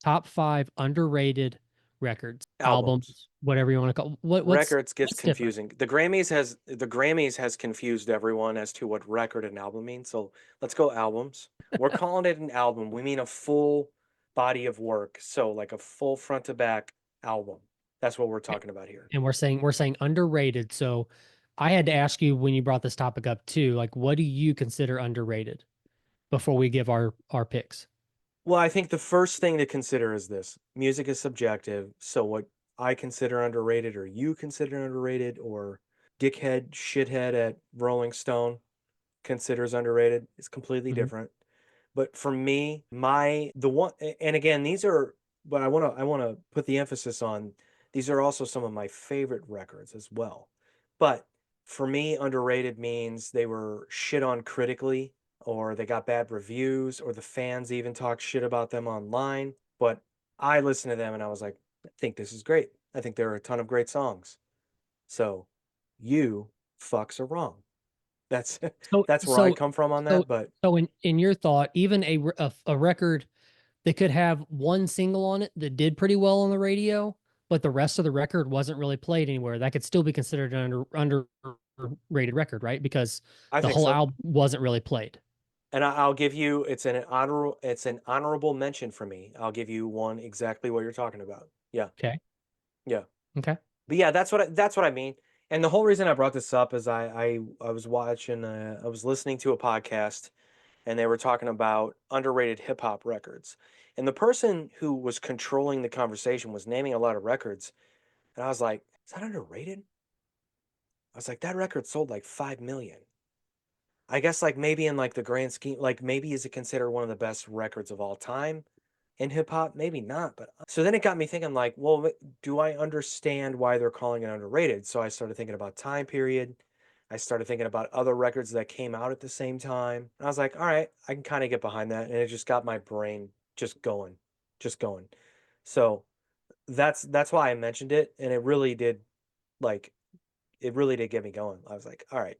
top 5 underrated records, Albums. albums, whatever you want to call. Records gets What's different? confusing. The Grammys has confused everyone as to what record and album means. So let's go albums. We're calling it an album. We mean a full body of work. So like a full front to back album. That's what we're talking about here. And we're saying underrated. So I had to ask you when you brought this topic up too, like what do you consider underrated before we give our picks? Well, I think the first thing to consider is this. Music is subjective. So what I consider underrated or you consider underrated or dickhead, shithead at Rolling Stone considers underrated is completely Mhm. different. But for me, the one, and again, these are, but I want to put the emphasis on these are also some of my favorite records as well. But for me, underrated means they were shit on critically, or they got bad reviews, or the fans even talk shit about them online. But I listened to them and I was like, I think this is great. I think there are a ton of great songs. So you fucks are wrong. That's So that's where I so come from on so that. But so in your thought, even a record that could have one single on it that did pretty well on the radio, but the rest of the record wasn't really played anywhere, that could still be considered an underrated record, right? Because I the think whole so. album wasn't really played. And I'll give you it's an honorable mention for me. I'll give you one exactly what you're talking about. Yeah. Okay. Yeah. Okay. But yeah, that's what I mean. And the whole reason I brought this up is I was I was listening to a podcast and they were talking about underrated hip hop records. And the person who was controlling the conversation was naming a lot of records. And I was like, is that underrated? I was like, that record sold like 5 million. I guess like maybe in like the grand scheme, like maybe is it considered one of the best records of all time in hip hop? Maybe not. But so then it got me thinking like, well, do I understand why they're calling it underrated? So I started thinking about time period. I started thinking about other records that came out at the same time. And I was like, all right, I can kind of get behind that. And it just got my brain just going, just going. So that's why I mentioned it. And like, it really did get me going. I was like, all right,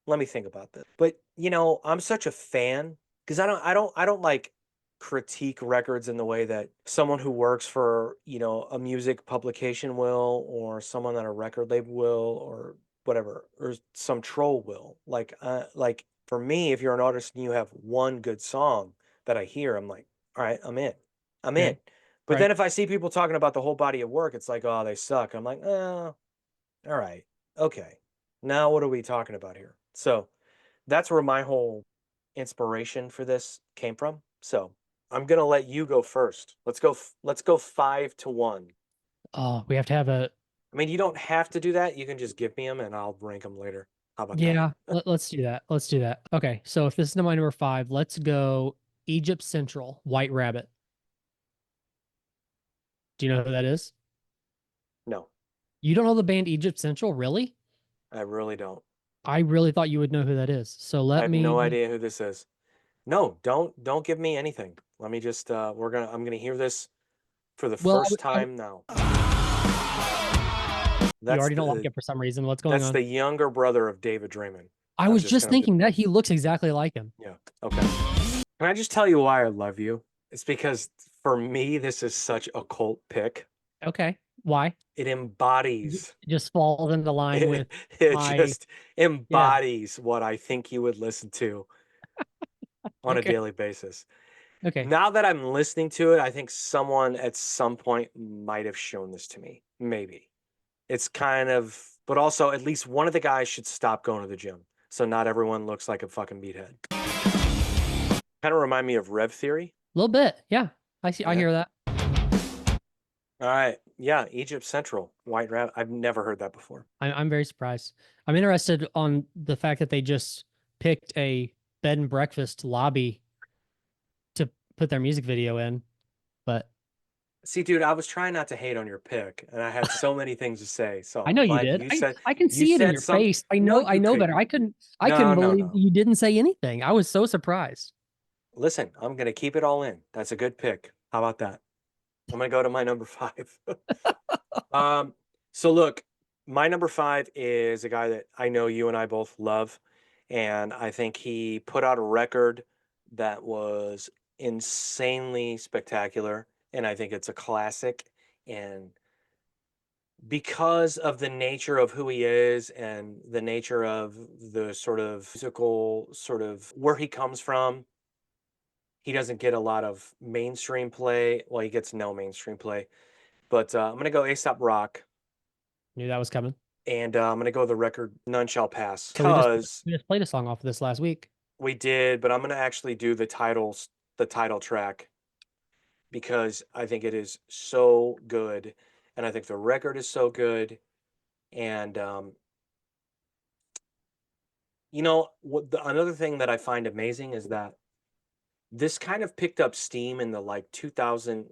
let me think about this. But, I'm such a fan because I don't like critique records in the way that someone who works for, a music publication will, or someone at a record label will, or whatever, or some troll will. Like for me, if you're an artist and you have one good song that I hear, I'm like, all right, I'm in. I'm in. Okay. But then Right. if I see people talking about the whole body of work, it's like, oh, they suck. I'm like, oh, all right. Okay. Now what are we talking about here? So that's where my whole inspiration for this came from. So I'm gonna let you go first. Let's go 5-1. We have to have a I mean, you don't have to do that. You can just give me them and I'll rank them later. How about that? yeah, let's do that. Let's do that. Okay. So if this is my number 5, let's go Egypt Central, White Rabbit. Do you know who that is? No, You don't know the band Egypt Central, really? I really don't. I really thought you would know who that is. So I let have no me idea who this is. No, don't give me anything. Let me just I'm gonna hear this for the well, first time now. you That's already don't like the it for some reason. What's going that's on? the younger brother of David Draymond. I I'm was just just gonna thinking that he looks exactly like him. Yeah. Okay. Can I just tell you why I love you? It's because for me, this is such a cult pick. Okay. Why? It It embodies, just falls into line it, with it my, just yeah. embodies what I think you would listen to on a Okay. daily basis. Okay. Now that I'm listening to it, I think someone at some point might have shown this to me. Maybe. It's kind of, but also at least one of the guys should stop going to the gym. So not everyone looks like a fucking meathead. Kind of remind me of Rev Theory. A little bit. Yeah. I Yeah. hear that. All right. Yeah, Egypt Central, White Rabbit. I've never heard that before. I'm very surprised. I'm interested on the fact that they just picked a bed and breakfast lobby to put their music video in, but See, dude, I was trying not to hate on your pick, and I had so many things to say. So I I'm know you glad did. you I said I can you see it in said your some. face. No, I you know better. couldn't. I couldn't No, no, believe no. you didn't say anything. I was so surprised. Listen, I'm gonna keep it all in. That's a good pick. How about that? I'm gonna go to my number five. um, so look, my number five is a guy that I know you and I both love, and I think he put out a record that was insanely spectacular. and I think it's a classic. And because of the nature of who he is and the nature of the sort of musical sort of where he comes from, he doesn't get a lot of mainstream play. Well, he gets no mainstream play. But I'm going to go Aesop Rock, Knew that was coming. and I'm going to go the record None Shall Pass, So we just because played a song off of this last week. we did, but I'm going to actually do the title track, because I think it is so good, and I think the record is so good. And another thing that I find amazing is that this kind of picked up steam in the like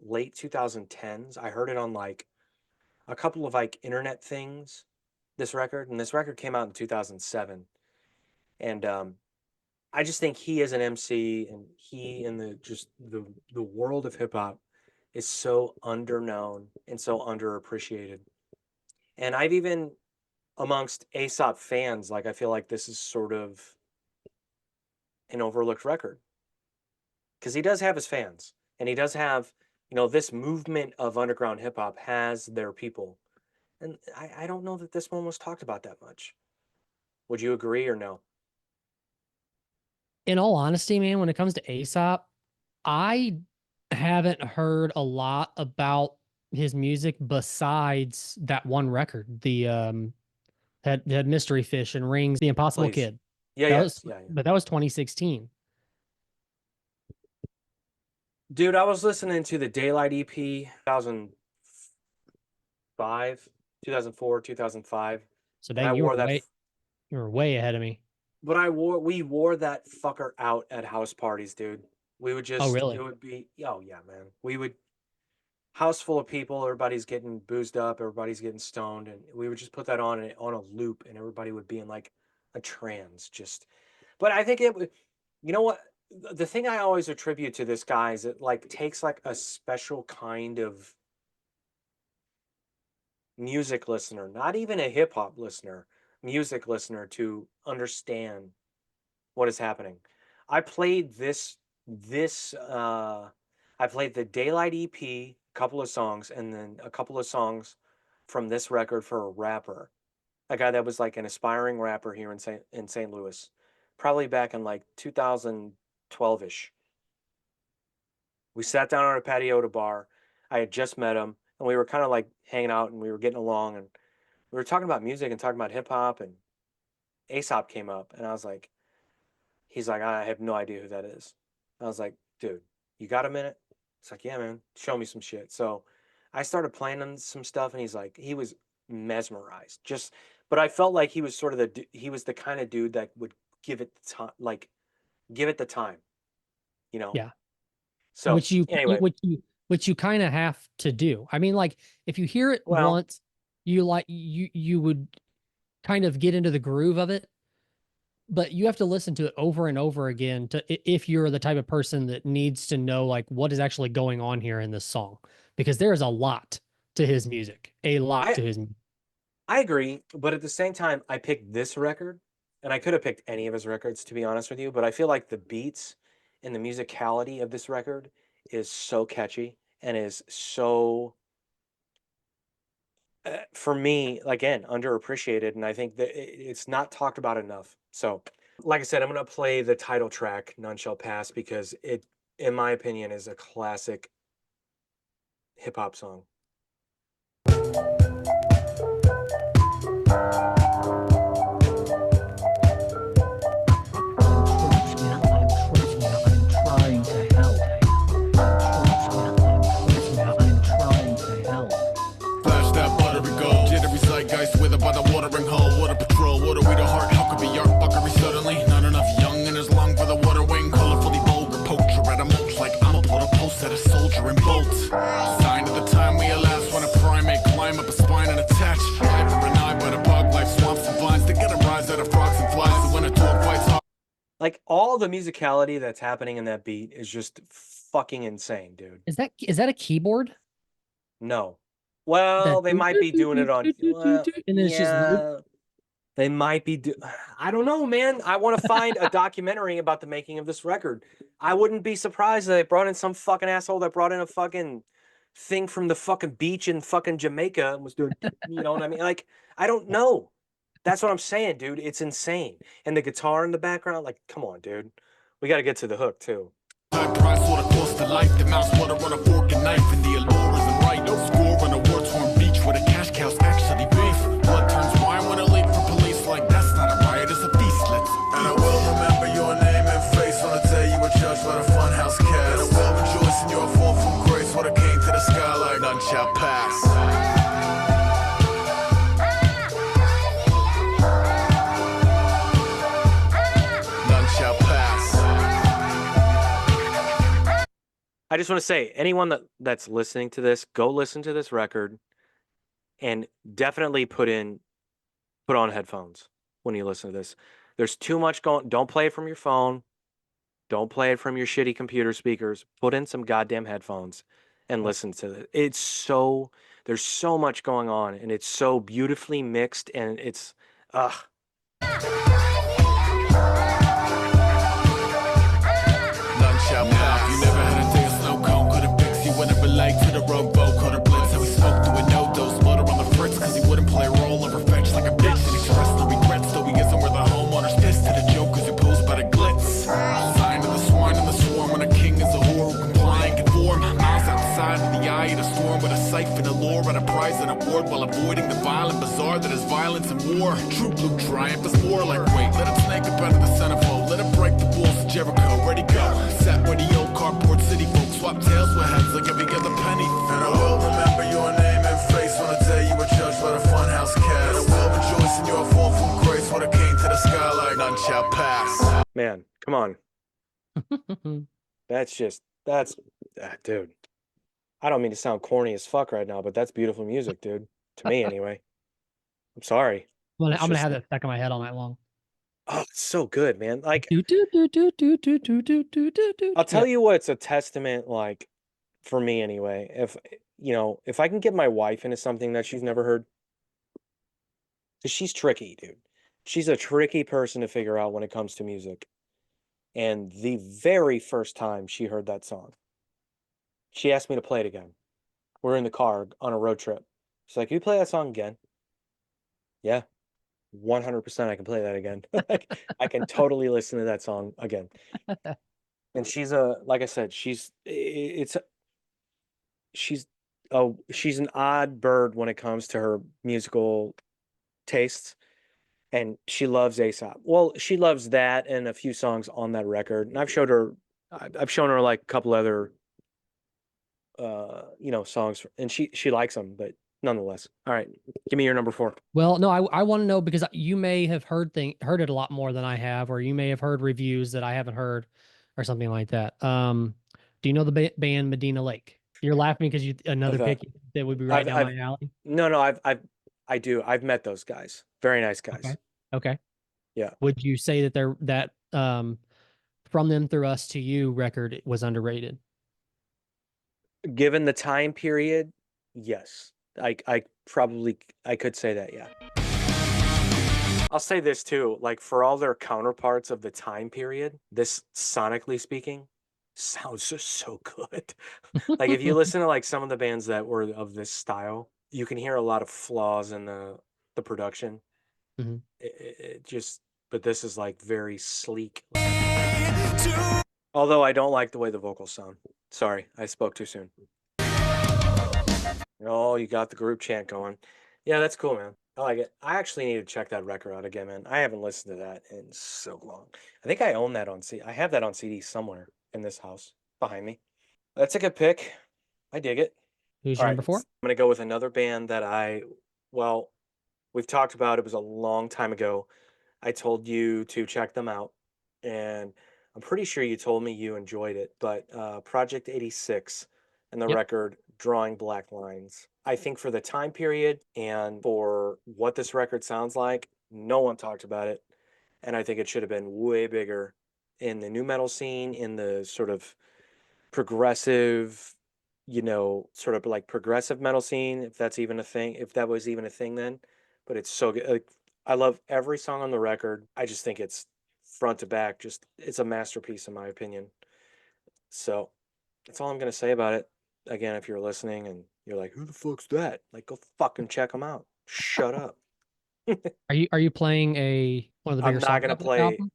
late 2010s. I heard it on like a couple of like internet things, this record, and this record came out in 2007. And I just think he as an MC, and he in the world of hip hop, is so underknown and so underappreciated. And I've even amongst Aesop fans, like I feel like this is sort of an overlooked record, because he does have his fans, and he does have, this movement of underground hip hop has their people. And I don't know that this one was talked about that much. Would you agree or no? In all honesty, man, when it comes to Aesop, I haven't heard a lot about his music besides that one record, the had Mystery Fish and Rings, The Impossible Please. Kid. Yeah, That yeah, was, yeah, yeah. but that was 2016. Dude, I was listening to the Daylight EP 2005, 2004, 2005. So And I dang, wore that you were way ahead of me. but we wore that fucker out at house parties, dude. We would Oh, just really? it would be, oh yeah, man. We would, house full of people, everybody's getting boozed up, everybody's getting stoned, and we would just put that on a loop, and everybody would be in like a trance. Just, but I think it would, you know what? The thing I always attribute to this guy is it like takes like a special kind of music listener, not even a hip hop listener, music listener, to understand what is happening. I played I played the Daylight EP, couple of songs, and then a couple of songs from this record for a rapper, a guy that was like an aspiring rapper here in St. Louis, probably back in like 2012ish. We sat down on a patio at a bar. I had just met him, and we were kind of like hanging out, and we were getting along, and we were talking about music and talking about hip hop, and Aesop came up, and I was like, he's like, I have no idea who that is. I was like, dude, you got a minute? It's like, yeah, man, show me some shit. So I started playing him some stuff, and he's like, he was mesmerized. But I felt like he was sort of he was the kind of dude that would give it the time, like give it the time, you know? Yeah. So anyway, Which you kind of have to do. I mean, like if you hear it well, once, you would kind of get into the groove of it, but you have to listen to it over and over again if you're the type of person that needs to know like what is actually going on here in this song, because there is a lot to his music, I agree, but at the same time, I picked this record, and I could have picked any of his records, to be honest with you, but I feel like the beats and the musicality of this record is so catchy and is so, for me, again, underappreciated, and I think that it's not talked about enough. So, like I said, I'm going to play the title track, None Shall Pass, because it, in my opinion, is a classic hip hop song. With by the watering hole, water patrol, water we the heart, how could be art buckery suddenly? Not enough young in his lung for the water wing, colorfully vulgar poacher at a mulch like I'm a put a post at a soldier and bolt. Sign of the time we elapse when a primate climb up a spine and attach. Eye for an eye, but a bug like swamps and vines to get a rise out of frogs and flies. So when a dog fights hard. Like all the musicality that's happening in that beat is just fucking insane, dude. Is that a keyboard? No. Well, they might be doing it on. And then yeah, they might be. I don't know, man. I want to find a documentary about the making of this record. I wouldn't be surprised that they brought in some fucking asshole that brought in a fucking thing from the fucking beach in fucking Jamaica and was doing, you know what I mean? Like, I don't know. That's what I'm saying, dude. It's insane. And the guitar in the background, like, come on, dude. We got to get to the hook too. High price, what it costs to life. The mouse water on a fork and knife, and the allure isn't right. No score on a war-torn beach where the cash cows actually beef. Blood turns wine when a leap for police. Like that's not a riot, it's a feast. Let's. And I will remember your name and face on the day you were judged by the funhouse cast. And I will rejoice in your fall from grace when it came to the sky like None shall pass. None shall pass. I just want to say, anyone that's listening to this, go listen to this record and definitely put on headphones when you listen to this. There's too much going. Don't play it from your phone. Don't play it from your shitty computer speakers. Put in some goddamn headphones and listen to it. There's so much going on, and it's so beautifully mixed, and it's None shall pass. You never had a day of snow cone, couldn't fix you whenever late to the rowboat, caught a blitz, how he spoke to a no-dose, motor on the fritz, cause he wouldn't play a role of revenge like a bitch, and he expressed no regrets, though he isn't where the homeowner's pissed to the jokers who posed by the glitz. Sign of the swine and the swarm, when a king is a whore who comply and conform, miles outside of the eye of the storm, with a siphon of lore and a prize and award, while avoiding the violent bazaar that is violence and war. True blue triumph is more like wait, let him snake up out of the centerfold, let him break the walls of Jericho, ready go. Sat where the old cardboard city folks swap tails with heads like every other penny. And I will remember your name and face on the day you were judged by the funhouse cast. And I will rejoice in your fall from grace when it came to the sky like None shall pass. man, come on. Dude. I don't mean to sound corny as fuck right now, but that's beautiful music, dude. To me, anyway. I'm sorry. Well, It's I'm gonna just- have that stuck in my head all night long. Oh, it's so good, man. Like, Do, do, do, do, do, do, do, do, do, do, do. I'll tell you what's a testament, like, for me anyway. If I can get my wife into something that she's never heard, because she's tricky, dude. She's a tricky person to figure out when it comes to music. And the very first time she heard that song, she asked me to play it again. We're in the car on a road trip. She's like, "Can you play that song again?" Yeah, 100% I can play that again. Like, I can totally listen to that song again. And she's like I said, she's an odd bird when it comes to her musical tastes, and she loves Aesop. Well, she loves that and a few songs on that record. And I've shown her like a couple other songs, and she likes them, but nonetheless. All right, give me your number 4. Well, no, I want to know because you may have heard it a lot more than I have, or you may have heard reviews that I haven't heard, or something like that. Do you know the band Medina Lake? You're laughing because another pick that would be right down my alley. No, I do. I've met those guys. Very nice guys. Okay. Yeah. Would you say that that From Them Through Us to You record was underrated? Given the time period, yes. I could say that, yeah. I'll say this too, like, for all their counterparts of the time period, this, sonically speaking, sounds just so good. Like, if you listen to like some of the bands that were of this style, you can hear a lot of flaws in the production. Mhm. But this is like very sleek. Although I don't like the way the vocals sound. Sorry, I spoke too soon. Oh, you got the group chant going. Yeah, that's cool, man. I like it. I actually need to check that record out again, man. I haven't listened to that in so long. I think I own that on CD. I have that on CD somewhere in this house behind me. That's a good pick. I dig it. Who's All your right, number 4? I'm going to go with another band that we've talked about. It was a long time ago. I told you to check them out, and I'm pretty sure you told me you enjoyed it, but Project 86 and the Yep. record Drawing Black Lines. I think for the time period and for what this record sounds like, no one talked about it, and I think it should have been way bigger in the new metal scene, in the sort of progressive, sort of like progressive metal scene, if that's even a thing, if that was even a thing then. But it's so good. Like, I love every song on the record. I just think it's front to back, it's a masterpiece in my opinion. So that's all I'm gonna say about it. again, if you're listening and you're like, who the fuck's that? Like, go fucking check them out. Shut up. Are you playing one of the I'm bigger not songs gonna off that play. album?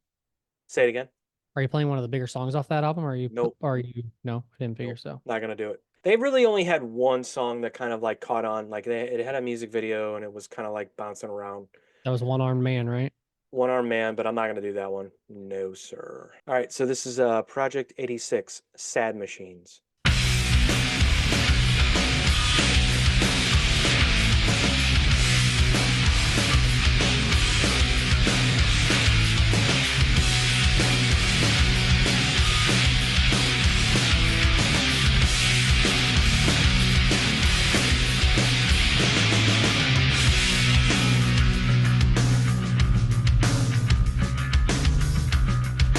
Say it again. Are you playing one of the bigger songs off that album? Or are you? Nope. Or are you? No, I didn't figure Nope. so. Not gonna do it. They really only had one song that kind of like caught on. Like it had a music video and it was kind of like bouncing around. That was One Armed Man, right? One Armed Man, but I'm not gonna do that one. No, sir. All right, so this is Project 86, Sad Machines.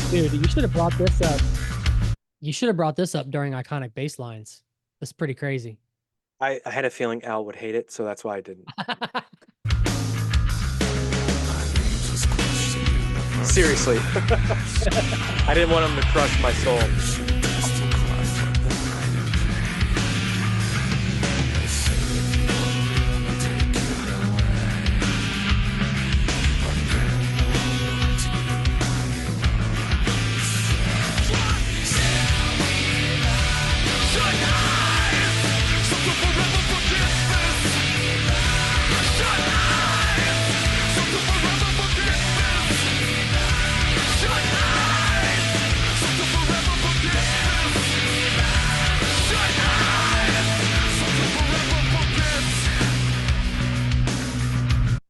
Dude, you should have brought this up. You should have brought this up during Iconic Baselines. That's pretty crazy. I had a feeling Al would hate it, so that's why I didn't. Seriously. I didn't want him to crush my soul.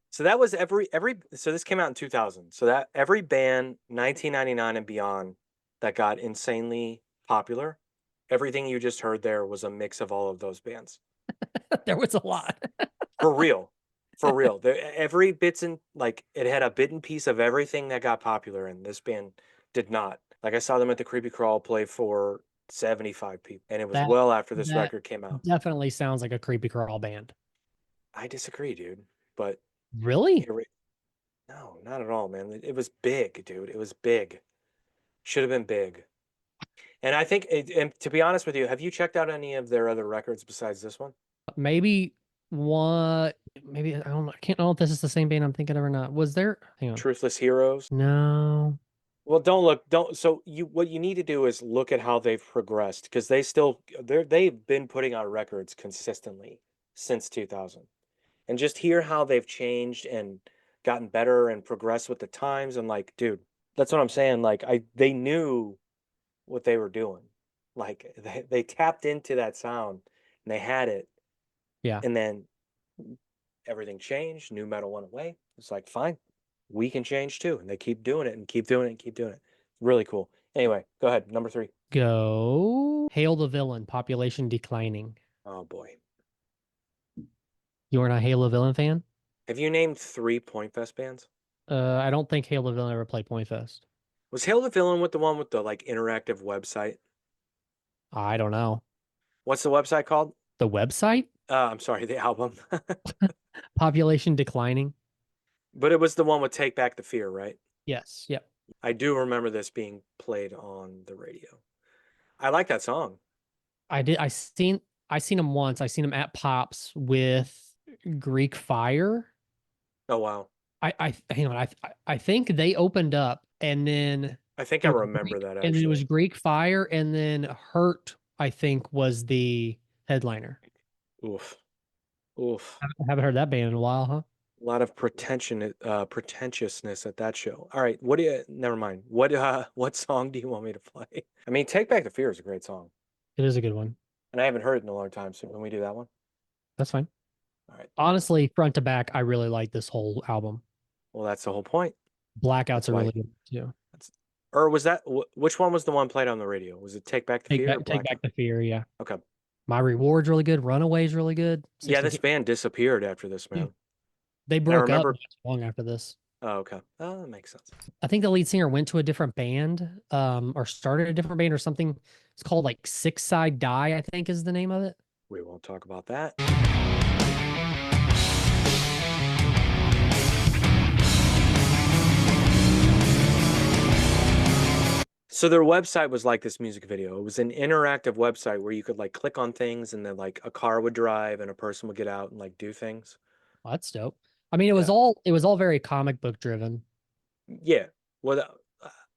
So that was so this came out in 2000. So that every band 1999 and beyond that got insanely popular, everything you just heard there was a mix of all of those bands. There was a lot. For real. For real. Every bits and like it had a bit and piece of everything that got popular, and this band did not. Like I saw them at the Creepy Crawl play for 75 people, and it was well after this record came out. Definitely sounds like a Creepy Crawl band. I disagree, dude. But really? No, not at all, man. It was big, dude. It was big. Should have been big. And I think, and to be honest with you, have you checked out any of their other records besides this one? Maybe maybe I don't know. I can't know if this is the same band I'm thinking of or not. Was there? Hang on. Truthless Heroes? No. Well, so what you need to do is look at how they've progressed, because they've been putting out records consistently since 2000. And just hear how they've changed and gotten better and progressed with the times. And like, dude, that's what I'm saying. Like they knew what they were doing. Like they tapped into that sound and they had it. Yeah. And then everything changed. Nu metal went away. It's like, fine, we can change too. And they keep doing it and keep doing it and keep doing it. Really cool. Anyway, go ahead. Number 3. Go. Hail the Villain, Population Declining. Oh boy. You are not a Hail the Villain fan? Have you named 3 Point Fest bands? I don't think Hail the Villain ever played Point Fest. Was Hail the Villain with the one with the like interactive website? I don't know. What's the website called? The website? I'm sorry, the album. Population Declining. But it was the one with Take Back the Fear, right? Yes. Yep. I do remember this being played on the radio. I like that song. I did. I seen him once. I seen him at Pops with Greek Fire. Oh wow. Hang on. I think they opened up, and then I think I remember that actually. And it was Greek Fire, and then Hurt, I think, was the headliner. Oof. I haven't heard that band in a while, huh? A lot of pretentiousness at that show. All right, never mind. What song do you want me to play? I mean, Take Back the Fear is a great song. It is a good one. And I haven't heard it in a long time, so can we do that one? That's fine. All right. Honestly, front to back, I really like this whole album. Well, that's the whole point. Blackouts are really good too. Or was that which one was the one played on the radio? Was it Take Back the Fear? Take Back the Fear, yeah. Okay. My Reward's really good. Runaway's really good. Yeah, this band disappeared after this, man. They broke up not long after this. Oh, okay. Oh, that makes sense. I think the lead singer went to a different band, or started a different band or something. It's called like Six Side Die, I think is the name of it. We won't talk about that. So their website was like this music video. It was an interactive website where you could like click on things and then like a car would drive and a person would get out and like do things. Well, that's dope. I mean, it was all very comic book driven. Yeah. Well,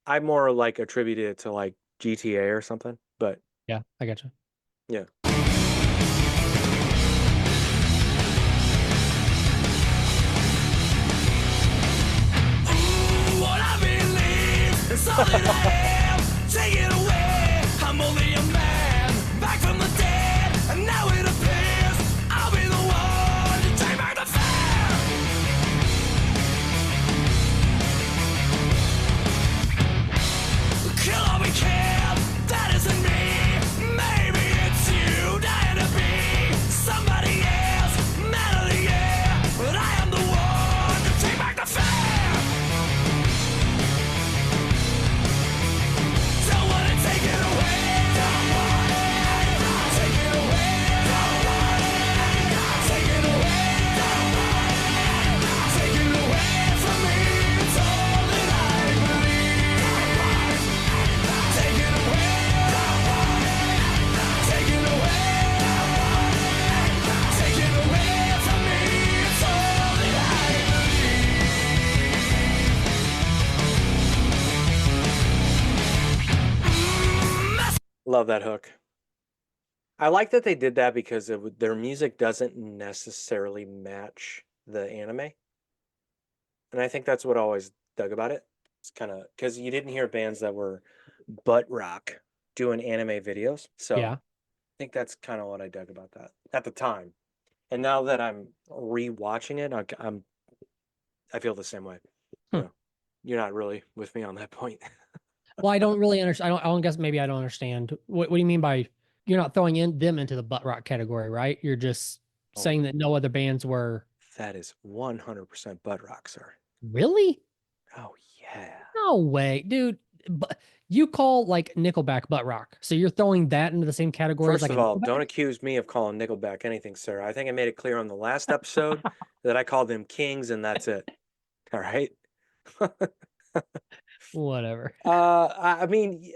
I more like attributed it to like GTA or something, but Yeah, I got you. yeah. What I believe is all that I am. Take it away. I'm only a man, back from the dead, and now it appears I'll be the one to take back the fair. Kill all we can. That isn't me. Maybe it's you dying to be somebody else. Man of the year, but I am the one to take back the fair. Don't wanna take it away. Don't wanna take it away. Don't wanna take it away. Don't wanna take it away from me. It's all that I believe. Take it away. Don't wanna take it away. Take it away from me. It's all that I believe. Love that hook. I like that they did that because their music doesn't necessarily match the anime. And I think that's what I always dug about it. It's kind of because you didn't hear bands that were butt rock doing anime videos. So Yeah. I think that's kind of what I dug about that at the time. And now that I'm rewatching it, I feel the same way. Hmm. So you're not really with me on that point. Well, I don't really understand. I don't guess maybe I don't understand. What do you mean by you're not throwing them into the butt rock category, right? You're just Oh. saying that no other bands were That is 100% butt rock, sir. really? Oh yeah. No way, dude. But you call like Nickelback butt rock, so you're throwing that into the same category as First like of a all, Nickelback? don't accuse me of calling Nickelback anything, sir. I think I made it clear on the last episode that I called them kings, and that's it. All right. Whatever. I mean,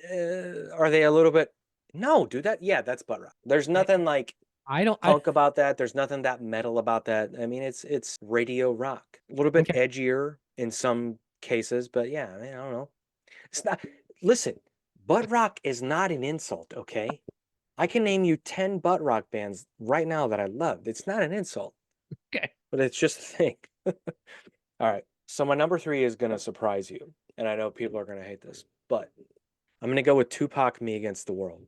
are they a little bit? No, dude. That's butt rock. There's nothing like I don't. punk about that. There's nothing that metal about that. I mean, it's radio rock. A little bit Okay. edgier in some cases, but yeah, I mean, I don't know. It's not. Listen, butt rock is not an insult, okay? I can name you 10 butt rock bands right now that I love. It's not an insult. Okay. But it's just a thing. All right. So my number 3 is gonna surprise you, and I know people are gonna hate this, but I'm gonna go with Tupac Me Against the World.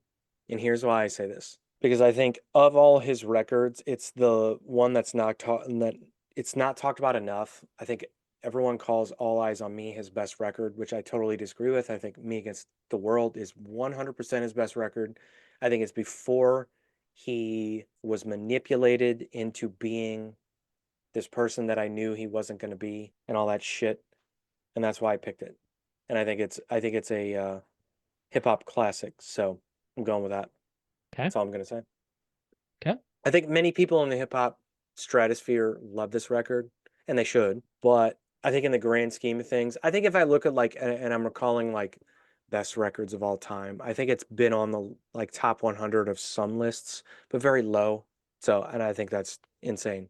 And here's why I say this. Because I think of all his records, it's the one that's not it's not talked about enough. I think everyone calls All Eyes on Me his best record, which I totally disagree with. I think Me Against the World is 100% his best record. I think it's before he was manipulated into being this person that I knew he wasn't going to be and all that shit. And that's why I picked it. And I think it's a hip hop classic. So I'm going with that. Okay. That's all I'm going to say. Okay. I think many people in the hip hop stratosphere love this record, and they should. But I think in the grand scheme of things, I think if I look at like, and I'm recalling like best records of all time, I think it's been on the like top 100 of some lists, but very low. So, and I think that's insane.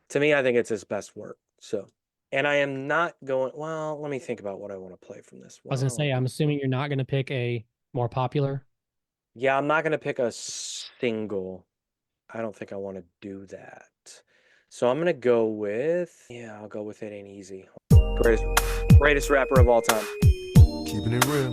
To me, I think it's his best work. So, and I am not going, well, let me think about what I want to play from this. I was gonna say, I'm assuming you're not gonna pick a more popular. Yeah, I'm not going to pick a single. I don't think I want to do that. So I'm going to go with, yeah, I'll go with It Ain't Easy. Greatest rapper of all time. Keeping it real.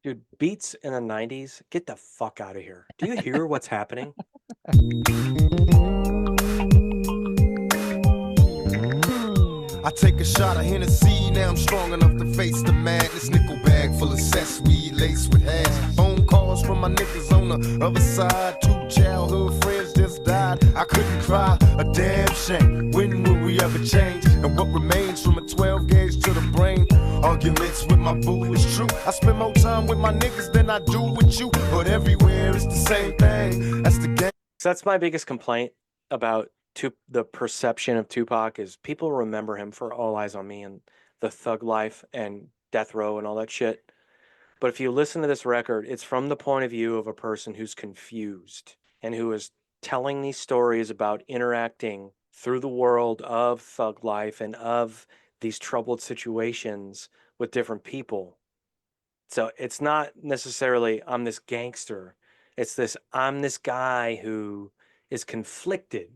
Dude, beats in the 90s, get the fuck out of here. Do you hear what's happening? I take a shot of Hennessy, now I'm strong enough to face the madness. Nickel bag full of cess, weed laced with hash. Phone calls from my niggas on the other side. 2 childhood friends just died. I couldn't cry, a damn shame. When will we ever change? And what remains from a 12 gauge to the brain? Arguments with my boo is true. I spend more time with my niggas than I do with you. But everywhere it's the same thing. That's the game. So that's my biggest complaint about the perception of Tupac is people remember him for All Eyes on Me and the Thug Life and Death Row and all that shit. But if you listen to this record, it's from the point of view of a person who's confused and who is telling these stories about interacting through the world of thug life and of these troubled situations with different people. So it's not necessarily I'm this gangster. It's this I'm this guy who is conflicted.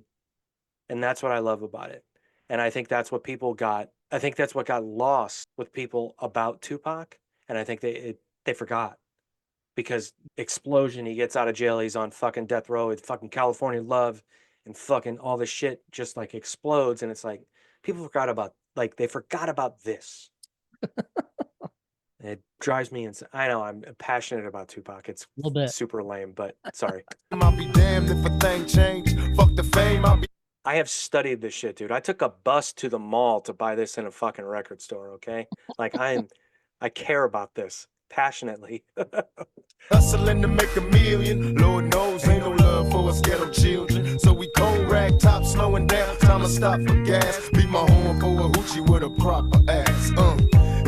And that's what I love about it. And I think that's what people got. I think that's what got lost with people about Tupac. And I think they forgot because explosion, he gets out of jail, he's on fucking death row with fucking California Love and fucking all this shit just like explodes. And it's like people forgot about they forgot about this. It drives me insane. I know I'm passionate about Tupac. It's A little bit. super lame, but sorry. I'll be damned if a thing change. Fuck the fame, I'll be I have studied this shit, dude. I took a bus to the mall to buy this in a fucking record store, okay? Like I care about this passionately. hustling to make a million. Lord knows ain't no love for us ghetto children. So we cold rag top, slowing down. Time to stop for gas. Beat my horn for a hoochie with a proper ass.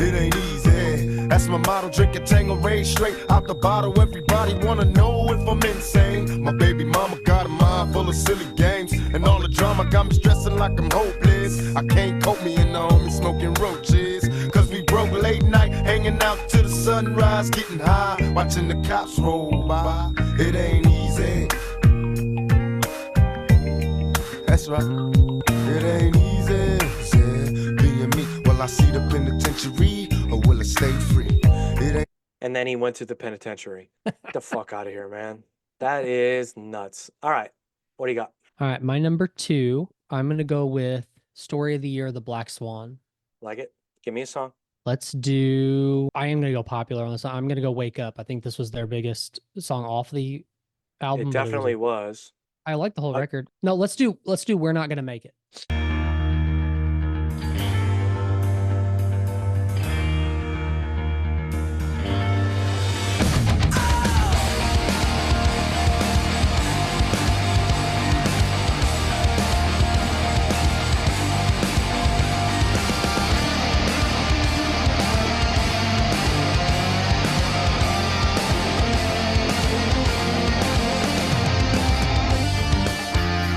It ain't easy. That's my motto. Drink a Tanqueray straight out the bottle. Everybody wanna know if I'm insane. My baby mama got a mind full of silly games. And all the drama got me stressing like I'm hopeless. I can't cope me and the homie smoking roaches. Cause we broke late night, hanging out to the sunrise, getting high, watching the cops roll by. It ain't easy. That's right. It ain't easy. Yeah, being me. Will I see the penitentiary or will it stay free? It ain't. And then he went to the penitentiary. Get the fuck out of here, man. That is nuts. All right. What do you got? All right, my number 2, I'm going to go with Story of the Year, The Black Swan. Like it? Give me a song. Let's do, I am going to go popular on this. I'm going to go Wake Up. I think this was their biggest song off the album. It but definitely was. I like the whole record. No, let's do We're Not Gonna Make It.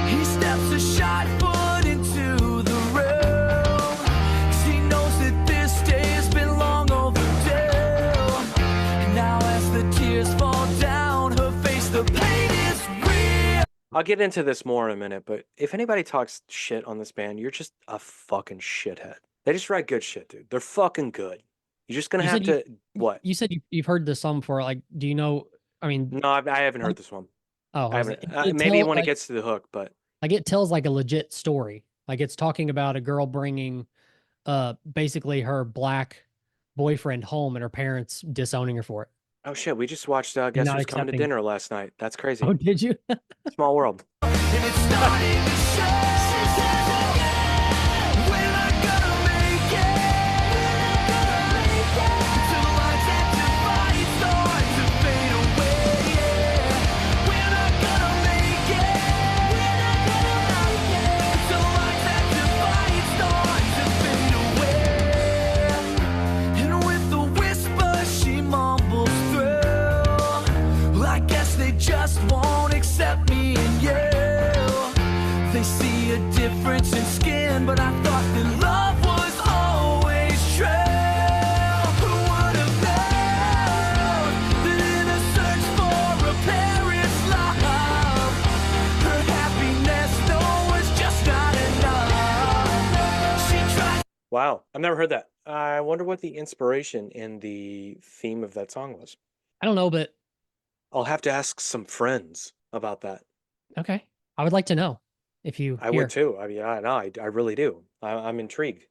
He steps a shot foot into the room. 'Cause he knows that this day has been long overdue. And now as the tears fall down her face, the pain is real. I'll get into this more in a minute, but if anybody talks shit on this band, you're just a fucking shithead. They just write good shit, dude. They're fucking good. You're just gonna You have said to what? You said you've heard this song before. Like, do you know? I mean, No, I haven't heard this one. oh, I has haven't. it Maybe tell, when like, it gets to the hook, but like it tells like a legit story. Like it's talking about a girl bringing, basically her black boyfriend home and her parents disowning her for it. oh shit, we just watched Guess not Who's Coming to accepting- Dinner last night. That's crazy. Oh, did you? Small world. And it's starting to show. We're not gonna make it. Till the lights at the fight start to fade away. We're not gonna make it. Till the lights at the fight start to fade away. And with the whisper she mumbles through, well, I guess they just won't accept me and you. They see a difference in skin, but I thought that love was always true. Who would have known that in a search for a parent's love, her happiness, no, was just not enough. She tried. Wow, I've never heard that. I wonder what the inspiration in the theme of that song was. I don't know, but I'll have to ask some friends about that. okay. I would like to know if you I hear. would too. I mean, I really do. I'm intrigued.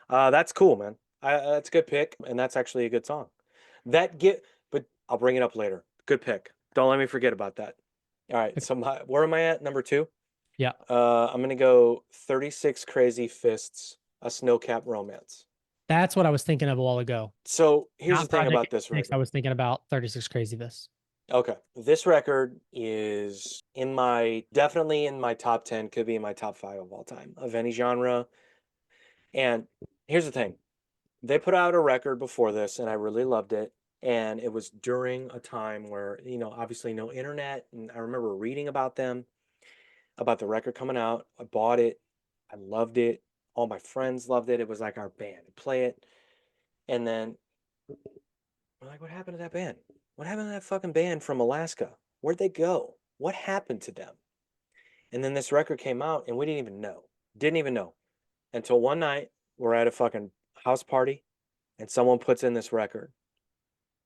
That's cool, man. That's a good pick, and that's actually a good song. But I'll bring it up later. Good pick. Don't let me forget about that. All right. So where am I at? Number 2. Yeah. I'm gonna go 36 Crazy Fists, A Snowcap Romance. That's what I was thinking of a while ago. So here's Not the thing Project about this 86, I record. was thinking about 36 Crazy This. Okay. This record is definitely in my top 10, could be in my top 5 of all time of any genre. And here's the thing. They put out a record before this and I really loved it. And it was during a time where, obviously no internet. And I remember reading about them, about the record coming out. I bought it. I loved it. All my friends loved it. It was like our band. I'd play it. And then we're like, what happened to that band? What happened to that fucking band from Alaska? Where'd they go? What happened to them? And then this record came out and we didn't even know. Didn't even know. Until one night we're at a fucking house party and someone puts in this record.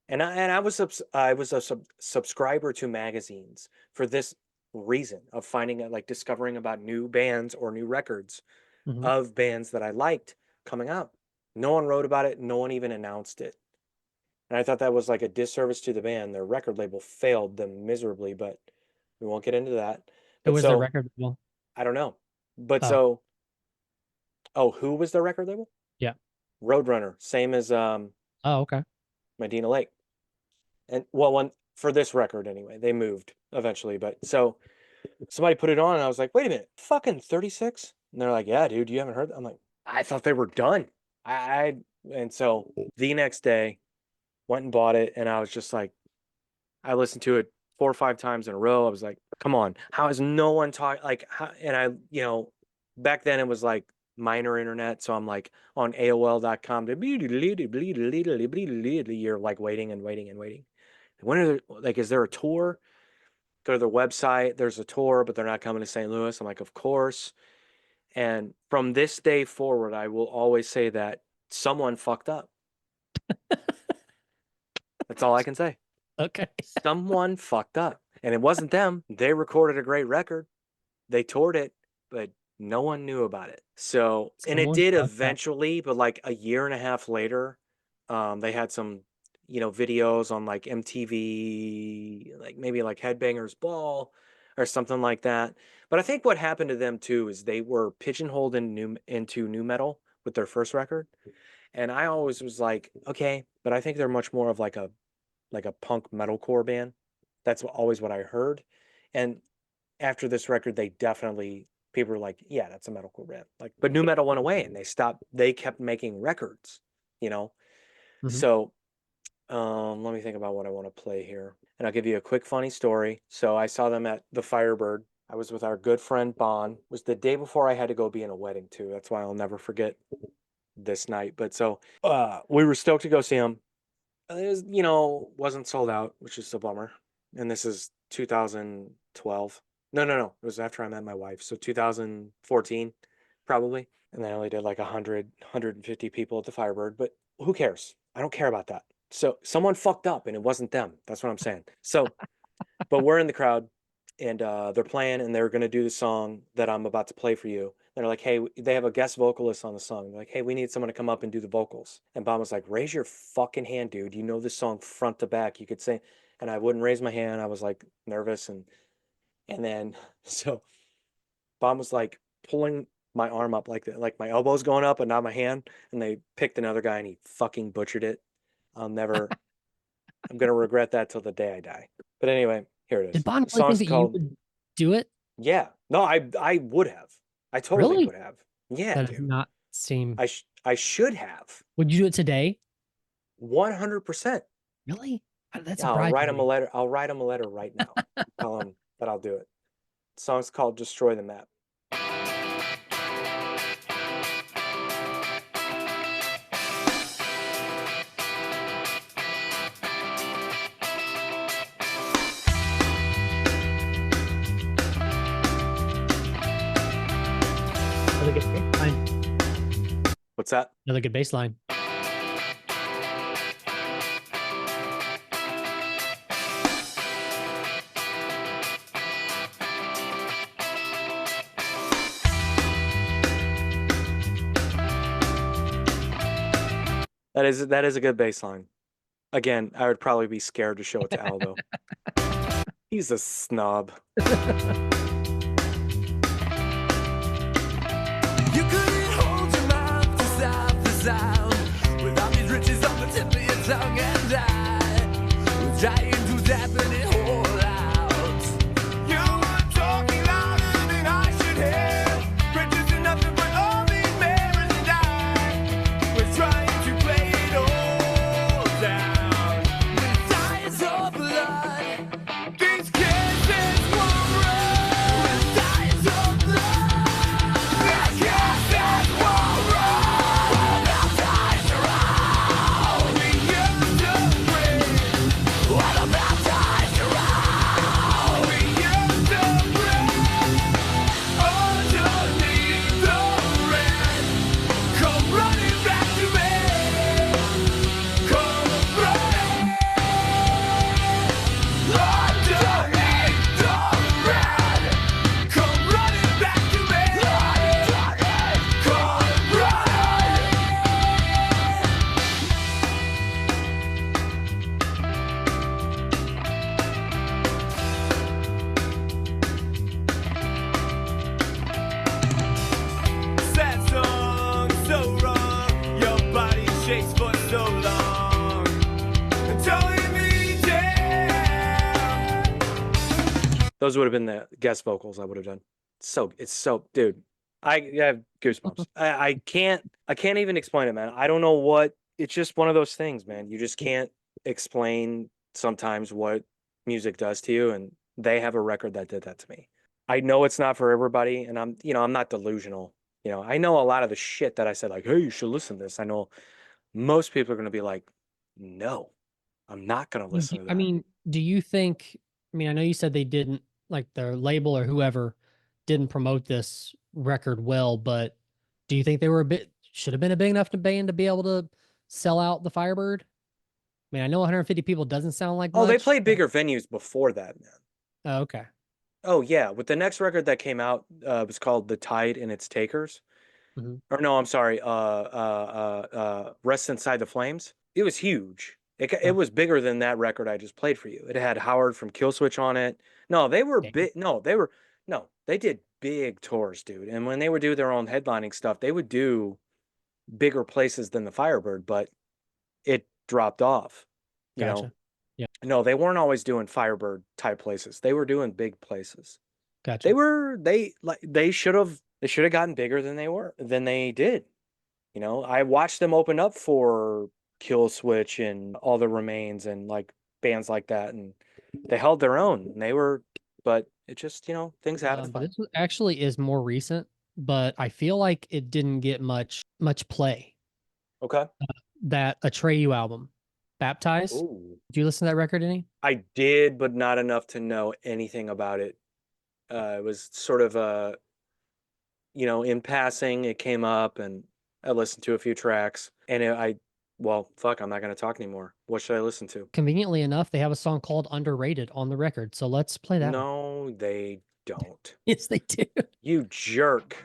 And I was a subscriber to magazines for this reason of finding out, like discovering about new bands or new records Mhm. of bands that I liked coming out. No one wrote about it. No one even announced it. And I thought that was like a disservice to the band. Their record label failed them miserably, but we won't get into that. Who But was their so record label? I don't know. But Oh. who was their record label? Yeah. Roadrunner, same as Oh, okay. Medina Lake. And well, for this record anyway, they moved eventually. But so somebody put it on and I was like, wait a minute, fucking 36? And they're like, yeah, dude, you haven't heard that? I'm like, I thought they were done. And so the next day went and bought it and I was just like, I listened to it 4 or 5 times in a row. I was like, come on, how is no one talking? Like, and I, back then it was like minor internet. So I'm like on AOL.com. You're like waiting and waiting and waiting. When is there a tour? Go to their website. There's a tour, but they're not coming to St. Louis. I'm like, of course. And from this day forward, I will always say that someone fucked up. That's all I can say. Okay. Someone fucked up. And it wasn't them. They recorded a great record. They toured it, but no one knew about it. So, and it Someone did fucked up. eventually, but like a year and a half later, they had some, videos on like MTV, like maybe like Headbangers Ball or something like that. But I think what happened to them too is they were pigeonholed into new metal with their first record. And I always was like, okay, but I think they're much more of like a punk metalcore band. That's always what I heard. And after this record, people were like, yeah, that's a metalcore band. Like, but new metal went away and they kept making records, Mhm. So let me think about what I want to play here. And I'll give you a quick funny story. So I saw them at the Firebird. I was with our good friend Bon. It was the day before I had to go be in a wedding too. That's why I'll never forget this night. But so we were stoked to go see him. It was, wasn't sold out, which is a bummer. And this is 2012. No. It was after I met my wife. So 2014, probably. And I only did like 100, 150 people at the Firebird. But who cares? I don't care about that. So someone fucked up and it wasn't them. That's what I'm saying. So, but we're in the crowd and they're playing and they're going to do the song that I'm about to play for you. They're like, hey, they have a guest vocalist on the song. They're like, hey, we need someone to come up and do the vocals. And Bob was like, raise your fucking hand, dude. You know this song front to back. You could sing. And I wouldn't raise my hand. I was like nervous. And then, so Bob was like pulling my arm up like that, like my elbow's going up and not my hand. And they picked another guy and he fucking butchered it. I'm going to regret that till the day I die. But anyway, here it is. Did Bon The really song's think that you would do it? Yeah. No, I would have. I totally Really? would have. Yeah, That does dude. not seem. I should have. Would you do it today? 100%. Really? That's Yeah, I'll surprising. write him a letter. I'll write him a letter right now. Tell him that I'll do it. The song's called Destroy the Map. Another good bass line. What's that? Another good bass line. That is a good bass line. Again, I would probably be scared to show it to Aldo. He's a snob. You couldn't hold your mouth to stop the sound without these riches on the tip of your tongue, and I was trying to tap it in. chase for so long. Towing me down. Those would have been the guest vocals I would have done. It's so, dude. I have goosebumps. I can't even explain it, man. I don't know what. It's just one of those things, man. You just can't explain sometimes what music does to you, and they have a record that did that to me. I know it's not for everybody, and I'm not delusional. I know a lot of the shit that I said, like, hey, you should listen to this. I know most people are going to be like, no, I'm not going to listen to that. I mean, do you think? I mean, I know you said they didn't, like, their label or whoever didn't promote this record well, but do you think they were should have been a big enough band to be able to sell out the Firebird? I mean, I know 150 people doesn't sound like oh, they much, played but- bigger venues before that, man. Oh, okay. Oh yeah, with the next record that came out, it was called "The Tide and Its Takers," Mhm. or no, I'm sorry, "Rest Inside the Flames." It was huge. It was bigger than that record I just played for you. It had Howard from Killswitch on it. No, they were Damn. big. No, they did big tours, dude. And when they would do their own headlining stuff, they would do bigger places than the Firebird, but it dropped off. You know, Gotcha. Yeah. no, they weren't always doing Firebird type places. They were doing big places. Gotcha. They should have gotten bigger than they did. I watched them open up for Killswitch and All the Remains and like bands like that, and they held their own. And but it just things happen. But this actually is more recent, but I feel like it didn't get much play. Okay. That Atreyu album, Baptized. Ooh. Did you listen to that record any? I did, but not enough to know anything about it. It was sort of in passing, it came up and I listened to a few tracks and well, fuck, I'm not going to talk anymore. What should I listen to? Conveniently enough, they have a song called Underrated on the record. So let's play that. one. No, they don't. Yes, they do. You jerk.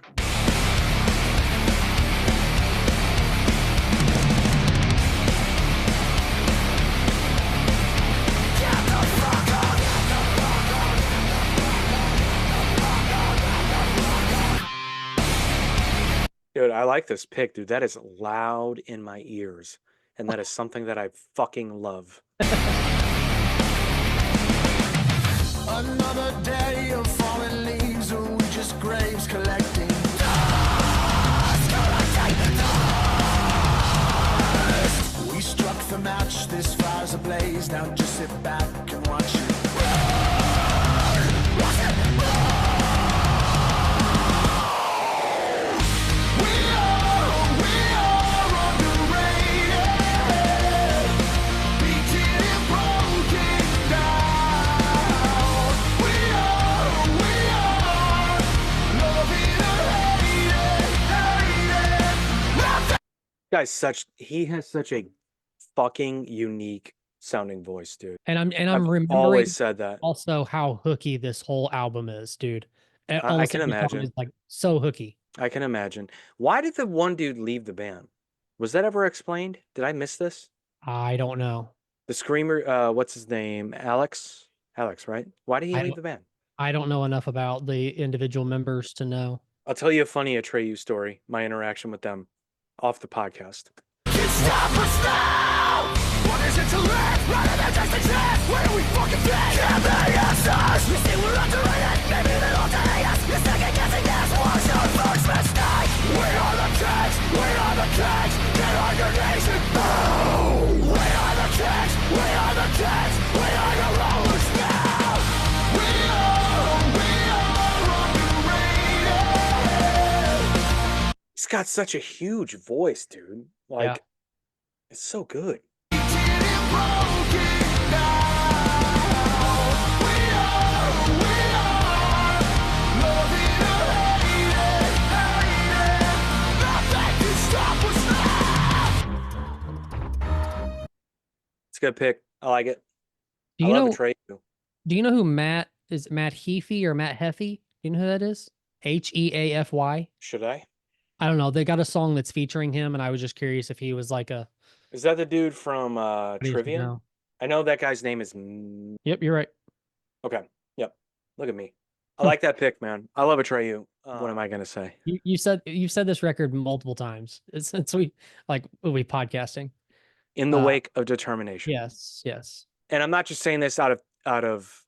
Dude, I like this pick, dude. That is loud in my ears. And that is something that I fucking love. Another day of fallen leaves, or we just graves collecting. We struck the match, this fire's ablaze. Now just sit back and watch it. He has such a fucking unique sounding voice, dude. And I'm I've remembering always said that. also how hooky this whole album is, dude. Almost can every song imagine. is, like, so hooky. I can imagine. Why did the one dude leave the band? Was that ever explained? Did I miss this? I don't know. The screamer, what's his name? Alex, right? Why did he I leave don't- the band? I don't know enough about the individual members to know. I'll tell you a funny Atreyu story, my interaction with them off the podcast. Stop us now! What is it to live rather than just exist? Where do we fucking fit? Can't be answers! You see we're underrated, maybe they don't hate us. You're second guessing this, what's your first mistake? We are the kings, we are the kings, get on your knees and bow! We are the kings, we are the kings, we are the rulers now! We are underrated! He's got such a huge voice, dude. Like, Yeah. it's so good. It's a good pick. I like it. Do I you love know? Atreyu. Do you know who Matt is? Matt Heafy or Matt Heffy? You know who that is? Heafy. Should I? I don't know. They got a song that's featuring him, and I was just curious if he was like a. Is that the dude from what do you think Trivium? now? I know that guy's name is. Yep, you're right. Okay. Yep. Look at me. I like that pick, man. I love Atreyu. what am I going to say? you've said this record multiple times since we podcasting. In the wake of Determination. Yes. And I'm not just saying this out of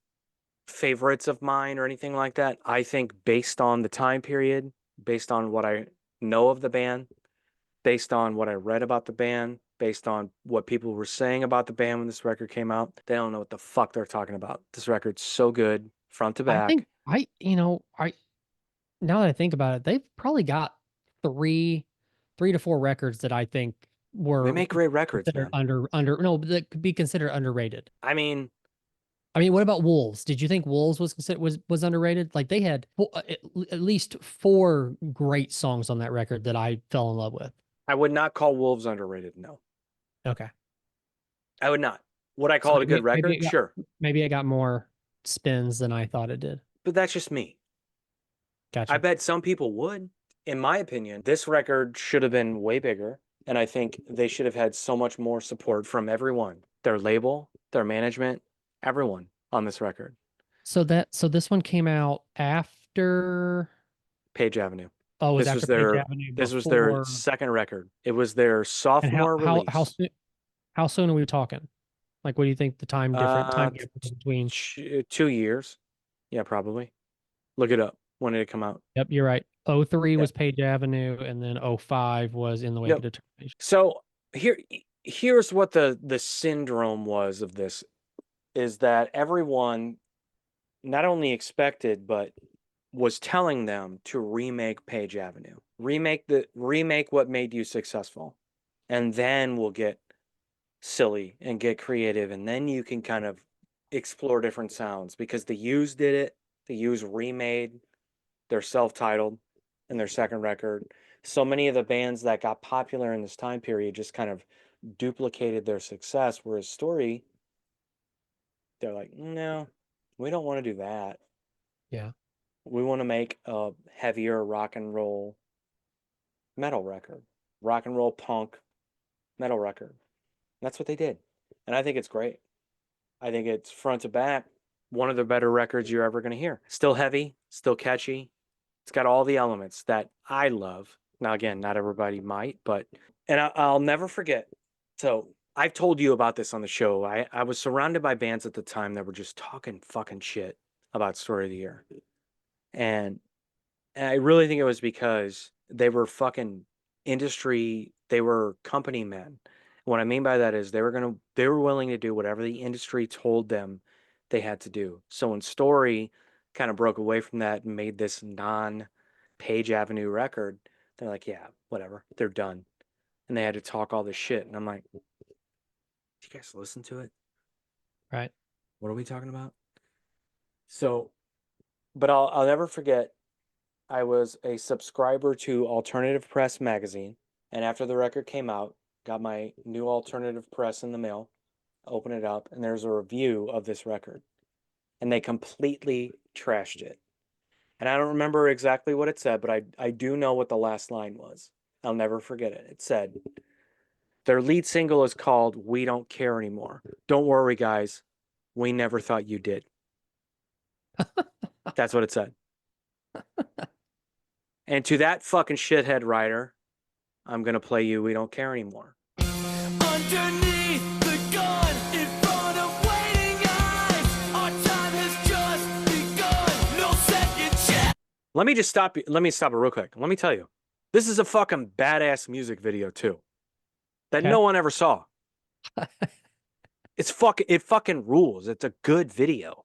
favorites of mine or anything like that. I think based on the time period, based on what I know of the band, based on what I read about the band, based on what people were saying about the band when this record came out, they don't know what the fuck they're talking about. This record's so good, front to back. I think now that I think about it, they've probably got three to four records that I think They make great records, man. that could be considered underrated. I mean, what about Wolves? Did you think Wolves was underrated? Like they had at least 4 great songs on that record that I fell in love with. I would not call Wolves underrated, no. Okay. I would not. Would I call it a good record? Sure. Maybe it got more spins than I thought it did. But that's just me. Gotcha. I bet some people would. In my opinion, this record should have been way bigger. And I think they should have had so much more support from everyone. Their label, their management, everyone on this record. So this one came out after Page Avenue. Oh, it was This after was their- Page Avenue. This was their before- second record. It was their and sophomore release. how soon are we talking? Like, what do you think the time Uh, difference between? 2 years. Yeah, probably. Look it up. When did it come out? Yep, you're right. 03 Yeah. was Page Avenue, and then 05 was In the Wake Yep. of Determination. So here's what the syndrome was of this is that everyone not only expected but was telling them to remake Page Avenue. Remake what made you successful. And then we'll get silly and get creative, and then you can kind of explore different sounds, because the Used did it. The Used remade their self-titled and their second record. So many of the bands that got popular in this time period just kind of duplicated their success, whereas Story, they're like, no, we don't want to do that. Yeah. We want to make a heavier rock and roll metal record, rock and roll punk metal record. That's what they did. And I think it's great. I think it's front to back one of the better records you're ever going to hear. Still heavy, still catchy. It's got all the elements that I love. Now, again, not everybody might, but, and I'll never forget. So I've told you about this on the show. I was surrounded by bands at the time that were just talking fucking shit about Story of the Year. And I really think it was because they were fucking industry, they were company men. What I mean by that is they were willing to do whatever the industry told them they had to do. So when Story kind of broke away from that and made this non-Page Avenue record, they're like, yeah, whatever, they're done. And they had to talk all this shit. And I'm like, did you guys listen to it? Right. What are we talking about? So, but I'll never forget, I was a subscriber to Alternative Press magazine. And after the record came out, got my new Alternative Press in the mail, open it up, and there's a review of this record. And they completely trashed it. And I don't remember exactly what it said, but I do know what the last line was. I'll never forget it. It said, their lead single is called We Don't Care Anymore. Don't worry, guys. We never thought you did. That's what it said. And to that fucking shithead writer, I'm going to play you We Don't Care Anymore. Underneath the gun, in front of waiting eyes, our time has just begun. No second chance. Let me stop it real quick. Let me tell you. This is a fucking badass music video too. That Okay. no one ever saw. It fucking rules. It's a good video.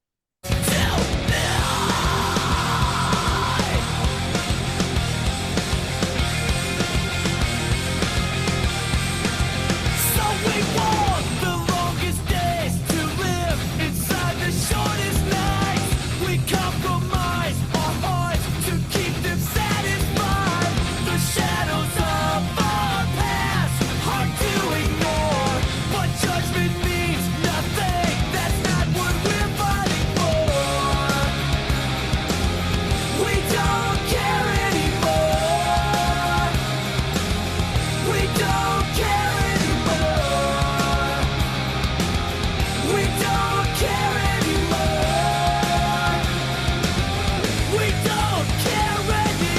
So we walk the longest days to live inside the shortest nights. We compromise our hearts to keep them satisfied. The shadows of our past hard to ignore, but judgment means nothing. That's not what we're fighting for. We don't care anymore. We don't care anymore. We don't care anymore. We don't care anymore.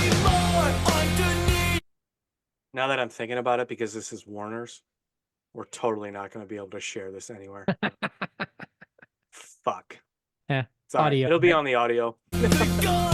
Now that I'm thinking about it, because this is Warner's, we're totally not going to be able to share this anywhere. Fuck. Yeah, It's all right. audio. It'll be on the audio. Go